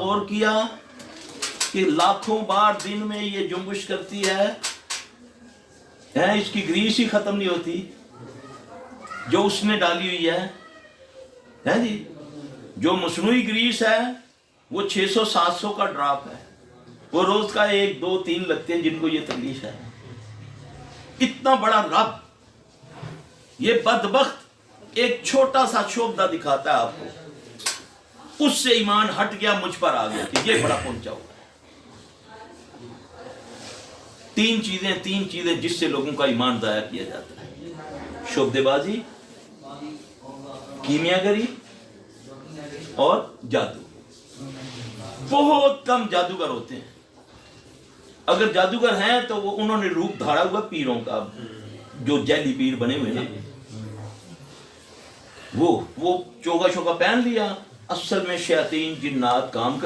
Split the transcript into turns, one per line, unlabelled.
غور کیا کہ لاکھوں بار دن میں یہ جنبش کرتی ہے، اس کی گریس ہی ختم نہیں ہوتی جو اس نے ڈالی ہوئی ہے جی. جو مصنوعی گریس ہے وہ 600-700 کا ڈراپ ہے، وہ روز کا 1 2 3 لگتے ہیں جن کو یہ تکلیف ہے. اتنا بڑا رب یہ بدبخت ایک چھوٹا سا شعبہ دکھاتا ہے آپ کو، اس سے ایمان ہٹ گیا، مجھ پر آ گیا کہ یہ بڑا پہنچا ہوا ہے. تین چیزیں جس سے لوگوں کا ایمان ضائع کیا جاتا ہے: شعبدے بازی، کیمیا گری اور جادو. بہت کم جادوگر ہوتے ہیں، اگر جادوگر ہیں تو وہ انہوں نے روپ دھارا ہوا پیروں کا، جو جیلی پیر بنے ہوئے نا، وہ چوگا شوگا پہن لیا، اصل میں شیاطین جنات کام کر